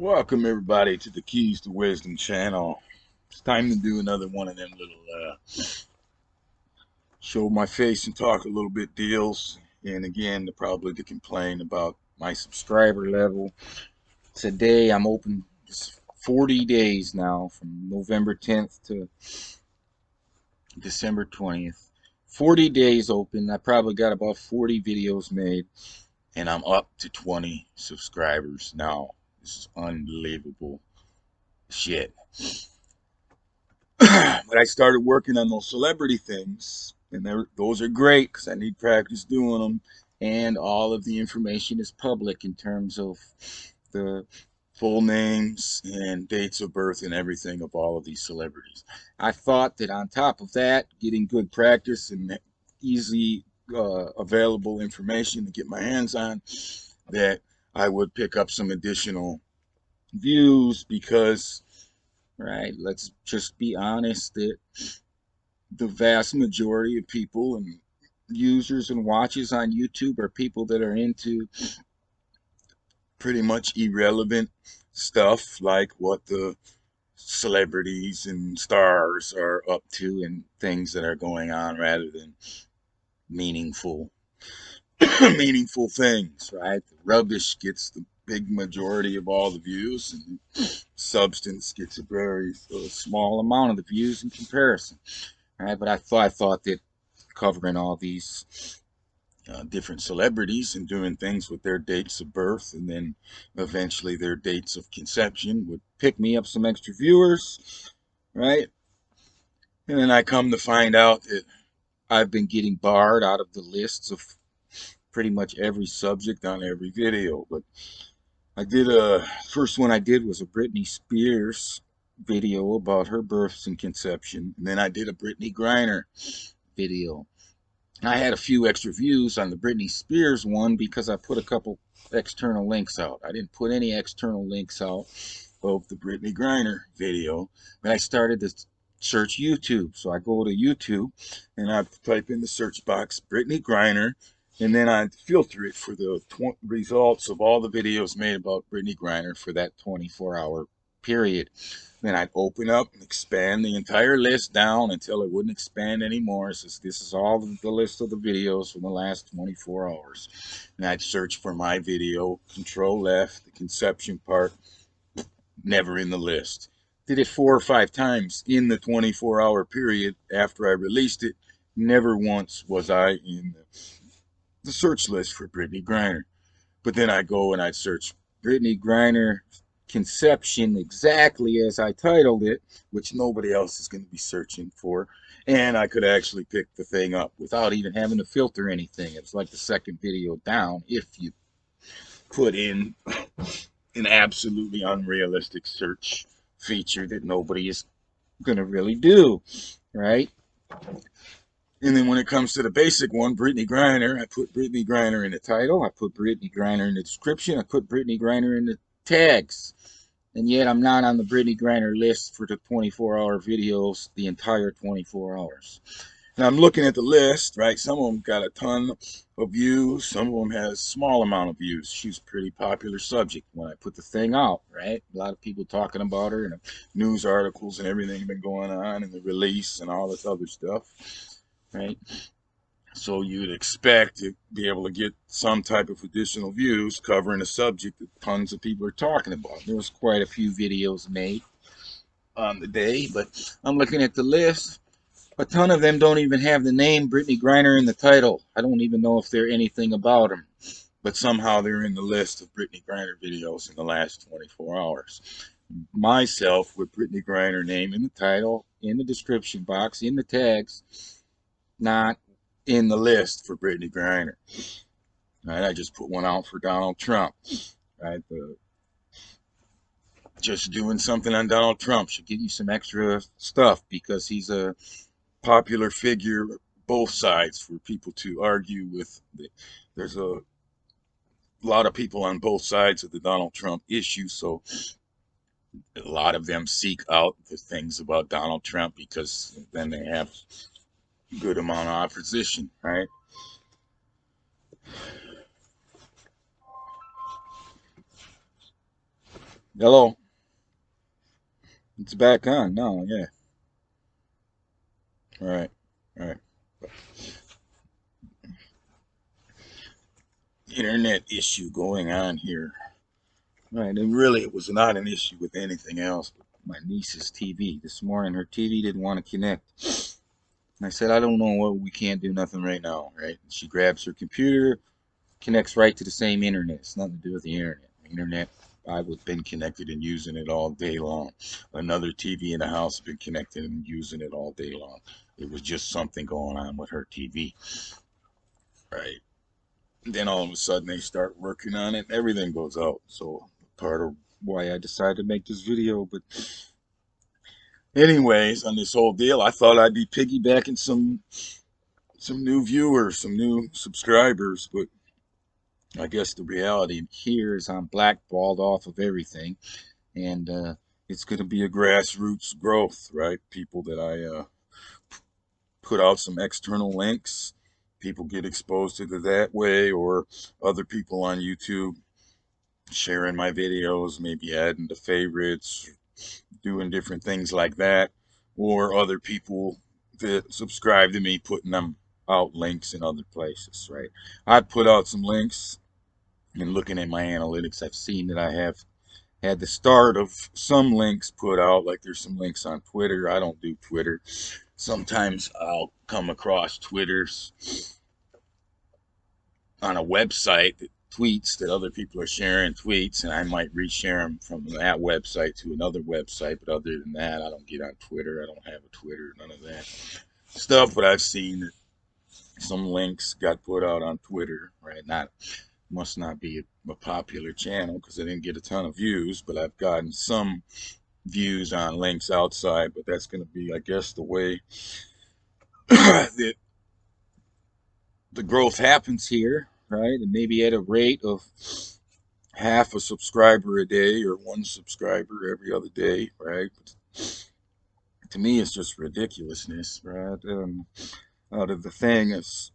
Welcome everybody to the Keys to Wisdom channel. It's time to do another one of them little show my face and talk a little bit deals. And again, probably to complain about my subscriber level. Today I'm open just 40 days now from November 10th to December 20th. 40 days open. I probably got about 40 videos made and I'm up to 20 subscribers now. This is unbelievable shit. But I started working on those celebrity things, and those are great because I need practice doing them. And all of the information is public in terms of the full names and dates of birth and everything of all of these celebrities. I thought that on top of that, getting good practice and easy available information to get my hands on, that I would pick up some additional views because, right, let's just be honest that the vast majority of people and users and watches on YouTube are people that are into pretty much irrelevant stuff like what the celebrities and stars are up to and things that are going on rather than meaningful meaningful things, right? The rubbish gets the big majority of all the views and substance gets a very small amount of the views in comparison. All right, but I thought that covering all these different celebrities and doing things with their dates of birth and then eventually their dates of conception would pick me up some extra viewers, right? And then I come to find out that I've been getting barred out of the lists of pretty much every subject on every video. But I did a first one I did was a Britney Spears video about her births and conception, and then I did a Britney Griner video. I had a few extra views on the Britney Spears one because I put a couple external links out. I didn't put any external links out of the Britney Griner video, but I started to search YouTube. So I go to YouTube and I type in the search box Britney Griner, and then I filter it for the results of all the videos made about Britney Griner for that 24-hour period. Then I'd open up and expand the entire list down until it wouldn't expand anymore. So this is all the list of the videos from the last 24 hours. And I'd search for my video, control F, the conception part, never in the list. Did it 4 or 5 times in the 24-hour period after I released it. Never once was I in the search list for Britney Griner. But then I go and I search Britney Griner conception exactly as I titled it, which nobody else is going to be searching for. And I could actually pick the thing up without even having to filter anything. It's like the second video down if you put in an absolutely unrealistic search feature that nobody is going to really do, right? And then when it comes to the basic one, Britney Griner, I put Britney Griner in the title. I put Britney Griner in the description. I put Britney Griner in the tags. And yet I'm not on the Britney Griner list for the 24-hour videos, the entire 24 hours. And I'm looking at the list, right? Some of them got a ton of views. Some of them has a small amount of views. She's a pretty popular subject when I put the thing out, right? A lot of people talking about her and news articles and everything been going on and the release and all this other stuff, right? So you'd expect to be able to get some type of additional views covering a subject that tons of people are talking about. There was quite a few videos made on the day, but I'm looking at the list. A ton of them don't even have the name Britney Griner in the title. I don't even know if they're anything about them, but somehow they're in the list of Britney Griner videos in the last 24 hours. Myself with Britney Griner name in the title, in the description box, in the tags, not in the list for Britney Griner. Right, I just put one out for Donald Trump. Right, just doing something on Donald Trump should give you some extra stuff because he's a popular figure, both sides, for people to argue with. There's a lot of people on both sides of the Donald Trump issue, so a lot of them seek out the things about Donald Trump because then they have a good amount of opposition, right? Hello. It's back on. No, yeah. All right. All right. Internet issue going on here. Right. And really, it was not an issue with anything else but my niece's TV. This morning, her TV didn't want to connect. And I said, I don't know what, we can't do nothing right now. Right. She grabs her computer, connects right to the same internet. It's nothing to do with the internet. The internet, I've been connected and using it all day long. Another TV in the house has been connected and using it all day long. It was just something going on with her TV. Right. Then all of a sudden they start working on it. Everything goes out. So part of why I decided to make this video. But anyways, on this whole deal, I thought I'd be piggybacking some new viewers, some new subscribers, but I guess the reality here is I'm blackballed off of everything, and it's going to be a grassroots growth, right? People that I put out some external links, people get exposed to it that way, or other people on YouTube sharing my videos, maybe adding to favorites, doing different things like that, or other people that subscribe to me putting them out links in other places, right? I put out some links, and looking at my analytics, I've seen that I have had the start of some links put out, like there's some links on Twitter. I don't do Twitter. Sometimes I'll come across Twitters on a website that tweets that other people are sharing tweets, and I might reshare them from that website to another website. But other than that, I don't get on Twitter. I don't have a Twitter, none of that stuff. But I've seen that some links got put out on Twitter, right? Not must not be a popular channel because I didn't get a ton of views, but I've gotten some views on links outside. But that's going to be, I guess, the way that the growth happens here, right? And maybe at a rate of half a subscriber a day or one subscriber every other day, right? To me, it's just ridiculousness, right? Out of the thing is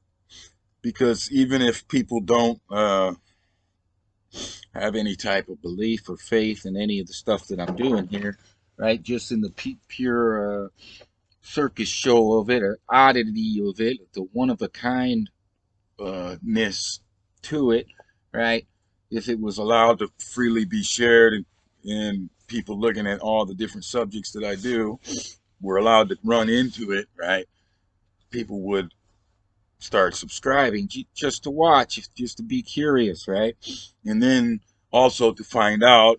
because even if people don't have any type of belief or faith in any of the stuff that I'm doing here, right? Just in the pure circus show of it, or oddity of it, the one of a kind ness to it, right? If it was allowed to freely be shared and people looking at all the different subjects that I do were allowed to run into it, right? People would start subscribing just to watch, just to be curious, right? And then also to find out,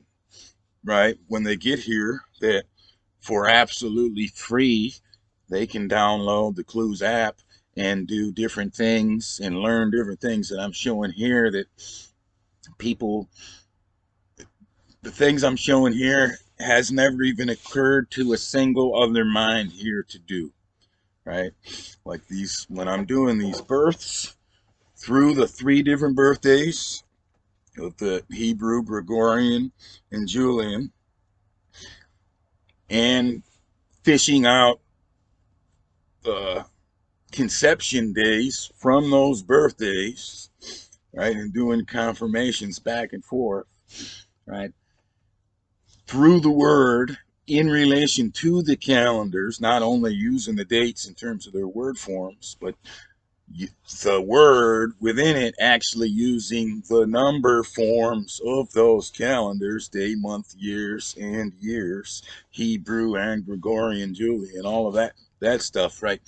right, when they get here that for absolutely free, they can download the Clues app and do different things and learn different things that I'm showing here that people, the things I'm showing here has never even occurred to a single other mind here to do, right? Like these, when I'm doing these births through the 3 different birthdays of the Hebrew, Gregorian, and Julian, and fishing out uh, conception days from those birthdays, right, and doing confirmations back and forth, right, through the word in relation to the calendars, not only using the dates in terms of their word forms, but the word within it actually using the number forms of those calendars, day, month, years, and years, Hebrew and Gregorian, Julian, all of that stuff, right?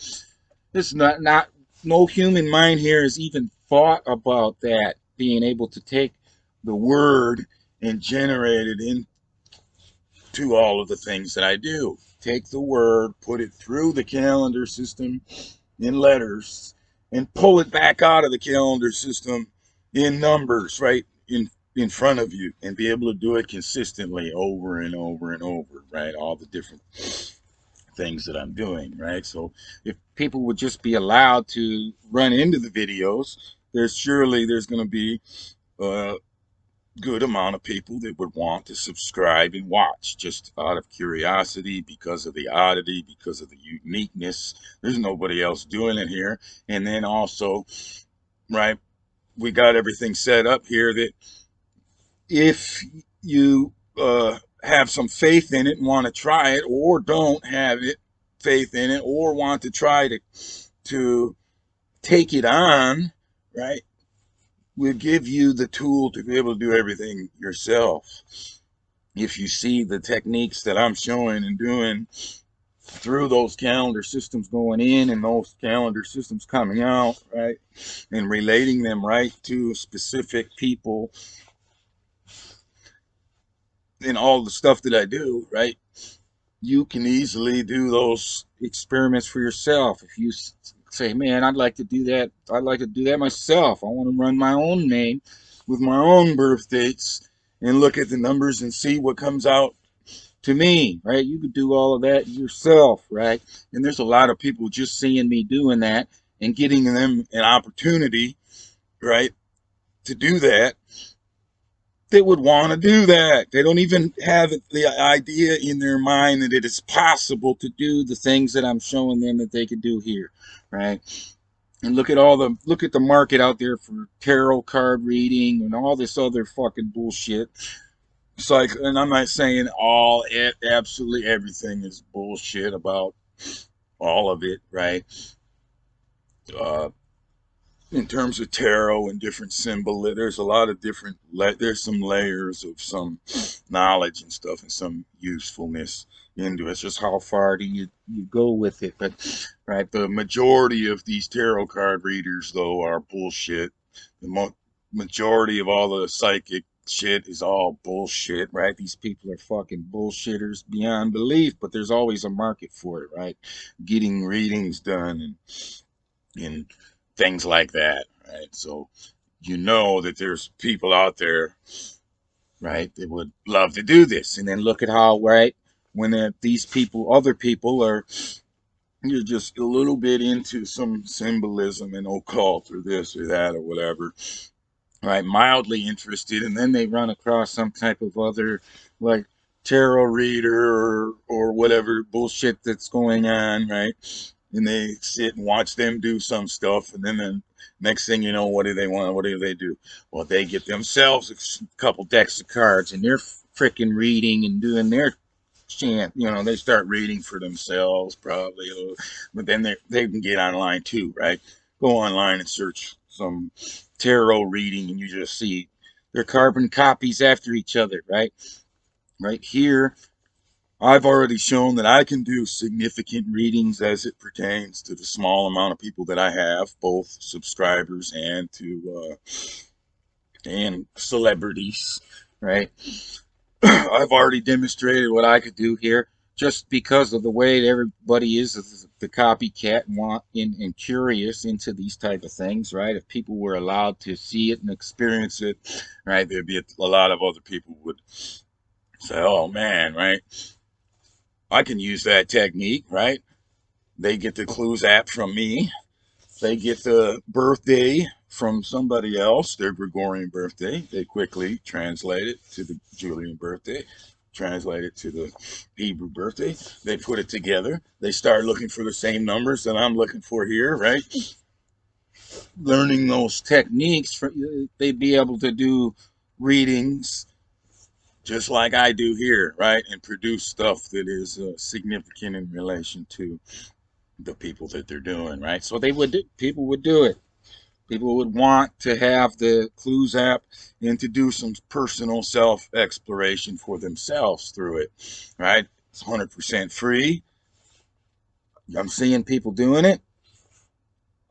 It's not no human mind here has even thought about that, being able to take the word and generate it into all of the things that I do. Take the word, put it through the calendar system in letters, and pull it back out of the calendar system in numbers, right? In front of you, and be able to do it consistently over and over and over, right? All the different things that I'm doing, right? So if people would just be allowed to run into the videos, there's going to be a good amount of people that would want to subscribe and watch just out of curiosity, because of the oddity, because of the uniqueness. There's nobody else doing it here. And then also, right, we got everything set up here that if you have some faith in it and want to try it, or don't have it faith in it, or want to try to take it on, right? Will give you the tool to be able to do everything yourself. If you see the techniques that I'm showing and doing through those calendar systems going in and those calendar systems coming out, right? And relating them right to specific people in all the stuff that I do, right? You can easily do those experiments for yourself. If you say, man, I'd like to do that. I'd like to do that myself. I want to run my own name with my own birth dates and look at the numbers and see what comes out to me, right? You could do all of that yourself, right? And there's a lot of people just seeing me doing that and getting them an opportunity, right, to do that, that would want to do that. They don't even have the idea in their mind that it is possible to do the things that I'm showing them that they could do here, right? And look at the market out there for tarot card reading and all this other fucking bullshit. It's like, and I'm not saying absolutely everything is bullshit about all of it, right? Uh, in terms of tarot and different symbol, there's a lot of different, there's some layers of some knowledge and stuff and some usefulness into it. It's just how far do you go with it. But right, the majority of these tarot card readers though are bullshit. The majority of all the psychic shit is all bullshit, right? These people are fucking bullshitters beyond belief, but there's always a market for it, right? Getting readings done and things like that, right? So you know that there's people out there, right, that would love to do this. And then look at how, right, when these people, other people are, you're just a little bit into some symbolism and occult or this or that or whatever, right, mildly interested, and then they run across some type of other, like, tarot reader or whatever bullshit that's going on, right? And they sit and watch them do some stuff, and then the next thing you know, what do they want? What do they do? Well, they get themselves a couple decks of cards, and they're freaking reading and doing their chant. You know, they start reading for themselves probably, but then they can get online too, right? Go online and search some tarot reading, and you just see they're carbon copies after each other, right? Right here, I've already shown that I can do significant readings as it pertains to the small amount of people that I have, both subscribers and celebrities, right? I've already demonstrated what I could do here just because of the way that everybody is the copycat and and curious into these type of things, right? If people were allowed to see it and experience it, right, there'd be a lot of other people would say, "Oh man, right? I can use that technique, right?" They get the Clues app from me. They get the birthday from somebody else, their Gregorian birthday. They quickly translate it to the Julian birthday, translate it to the Hebrew birthday. They put it together. They start looking for the same numbers that I'm looking for here, right? Learning those techniques, they'd be able to do readings just like I do here, right? And produce stuff that is significant in relation to the people that they're doing, right? So people would do it. People would want to have the Clues app and to do some personal self exploration for themselves through it, right? It's 100% free. I'm seeing people doing it.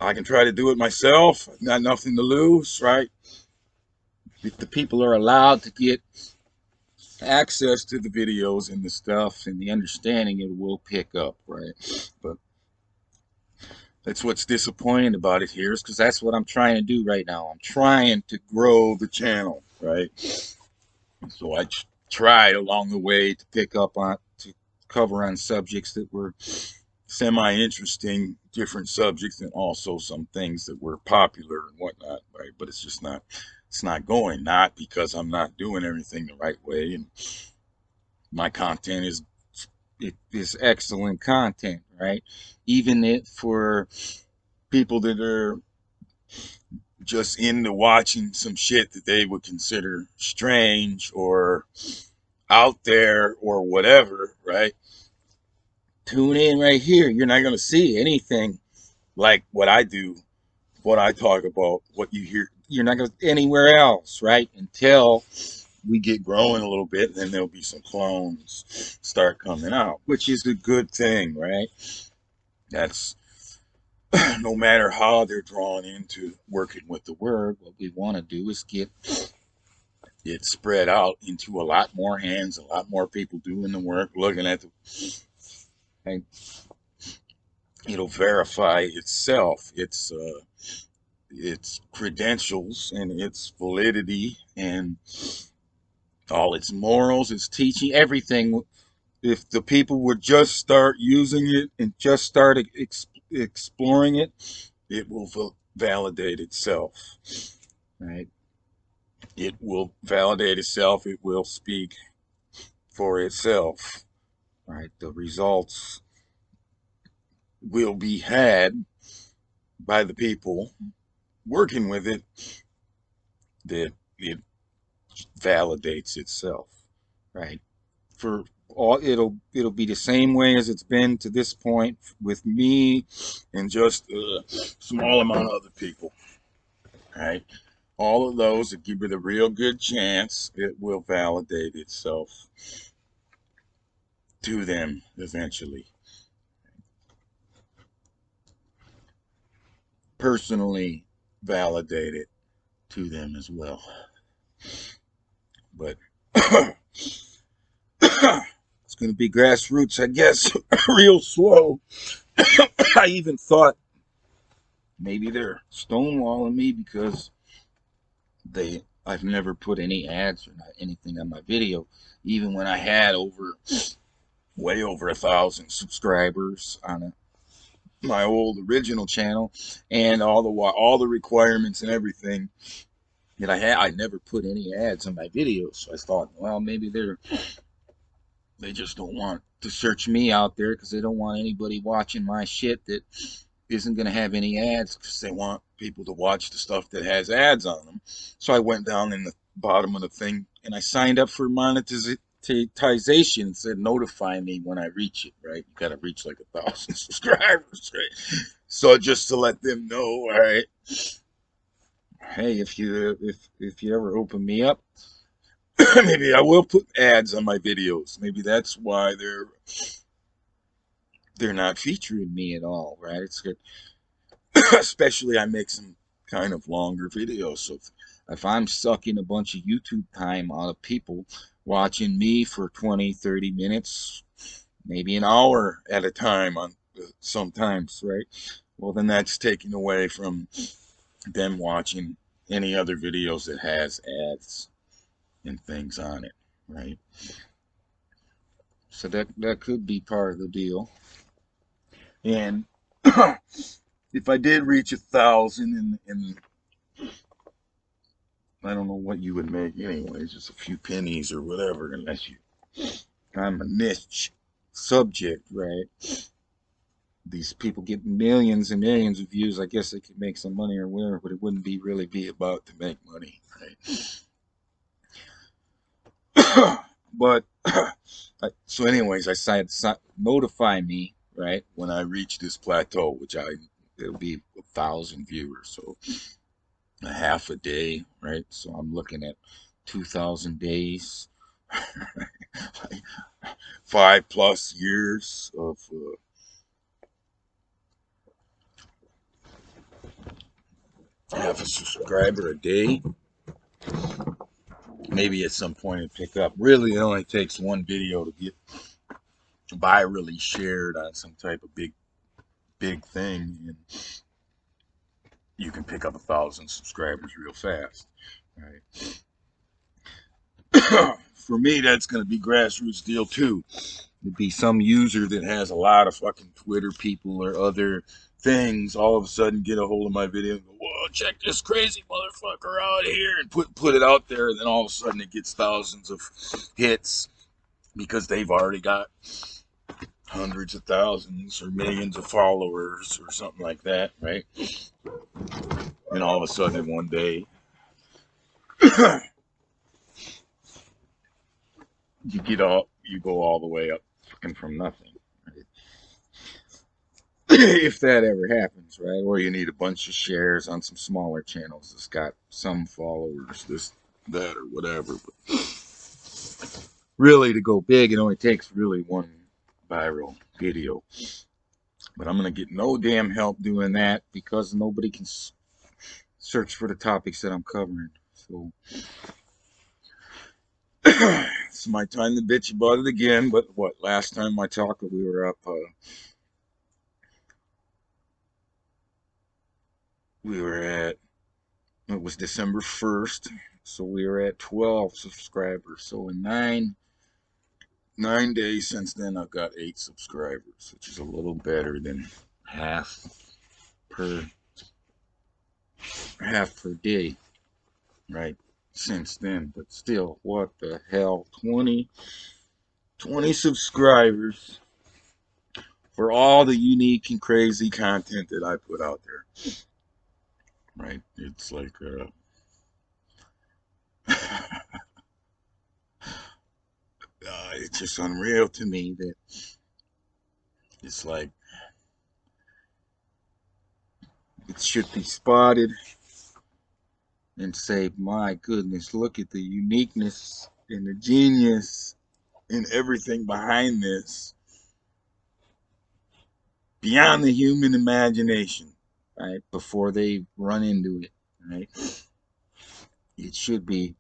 I can try to do it myself. Got nothing to lose, right? If the people are allowed to get access to the videos and the stuff and the understanding, it will pick up, right? But that's what's disappointing about it here, is because that's what I'm trying to do right now. I'm trying to grow the channel, right? So I tried along the way to pick up on, to cover on subjects that were semi-interesting, different subjects, and also some things that were popular and whatnot, right? But it's not going, not because I'm not doing everything the right way, and my content is excellent content, right? Even for people that are just into watching some shit that they would consider strange or out there or whatever, right? Tune in right here. You're not going to see anything like what I do, what I talk about, what you hear. You're not going to anywhere else, right? Until we get growing a little bit, and then there'll be some clones start coming out, which is a good thing, right? That's no matter how they're drawn into working with the word, what we want to do is get it spread out into a lot more hands, a lot more people doing the work, looking at the, and it'll verify itself, its credentials and its validity and all its morals, its teaching, everything. If the people would just start using it and just start exploring it, it will validate itself, right? It will validate itself. It will speak for itself, right? The results will be had by the people working with it, that it validates itself, right? For all, it'll be the same way as it's been to this point with me and just a small amount of other people, right? All of those that give it a real good chance, it will validate itself to them eventually. Personally validate it to them as well. But it's going to be grassroots, I guess, real slow. I even thought maybe they're stonewalling me because I've never put any ads or anything on my video, even when I had way over 1,000 subscribers on my old original channel, and all the requirements and everything that I had. I never put any ads on my videos, so I thought, well, maybe they just don't want to search me out there because they don't want anybody watching my shit that isn't going to have any ads, because they want people to watch the stuff that has ads on them. So I went down in the bottom of the thing and I signed up for monetization. Said notify me when I reach it, right? You got to reach like 1,000 subscribers, right? So just to let them know, all right, hey, if you ever open me up, maybe I will put ads on my videos. Maybe that's why they're not featuring me at all, right? It's good. Especially I make some kind of longer videos. So if I'm sucking a bunch of YouTube time out of people watching me for 20, 30 minutes, maybe an hour at a time on sometimes, right? Well, then that's taken away from them watching any other videos that has ads and things on it, right? So that could be part of the deal. And if I did reach 1,000 and I don't know what you would make anyways, just a few pennies or whatever, unless I'm a niche subject, right? These people get millions and millions of views. I guess they could make some money or whatever, but it wouldn't really be about to make money, right? But so anyways, I said notify me, right, when I reach this plateau, which it'll be 1,000 viewers, so a half a day, right? So I'm looking at 2,000 days, 5+ years of half a subscriber a day. Maybe at some point it pick up. Really, it only takes one video to get virally shared on some type of big thing, and you can pick up 1,000 subscribers real fast, right? For me, that's going to be grassroots deal too. It'd be some user that has a lot of fucking Twitter people or other things all of a sudden get a hold of my video and go, whoa, check this crazy motherfucker out here, and put it out there, and then all of a sudden it gets thousands of hits because they've already got hundreds of thousands or millions of followers or something like that, right? And all of a sudden one day you go all the way up fucking from nothing. Right? If that ever happens, right? Or you need a bunch of shares on some smaller channels that's got some followers, this, that, or whatever. But really, to go big, it only takes really one viral video. But I'm gonna get no damn help doing that because nobody can search for the topics that I'm covering. So it's my time to bitch about it again. But what, last time I talked, we were up. We were at, it was December 1st, so we were at 12 subscribers. So in 9 days since then, I've got 8 subscribers, which is a little better than half per day, right? Since then, but still, what the hell, 20 subscribers for all the unique and crazy content that I put out there, right? It's like it's just unreal to me that it's like it should be spotted and say, my goodness, look at the uniqueness and the genius and everything behind this, beyond the human imagination, right? Before they run into it, right? It should be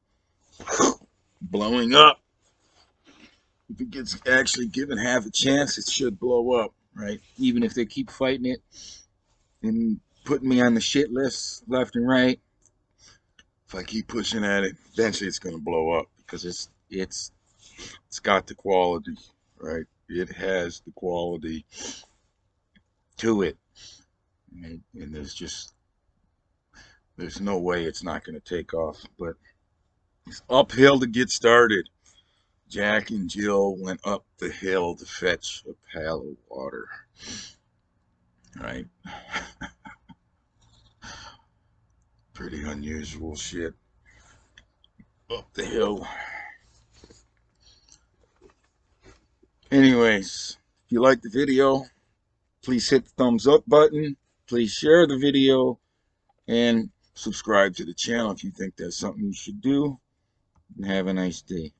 blowing up. If it gets actually given half a chance, it should blow up, right? Even if they keep fighting it and putting me on the shit list left and right, if I keep pushing at it, eventually it's gonna blow up because it's got the quality, right? It has the quality to it, right? And there's no way it's not gonna take off. But it's uphill to get started. Jack and Jill went up the hill to fetch a pail of water, right? Pretty unusual shit. Up the hill. Anyways, if you like the video, please hit the thumbs up button. Please share the video and subscribe to the channel if you think that's something you should do. And have a nice day.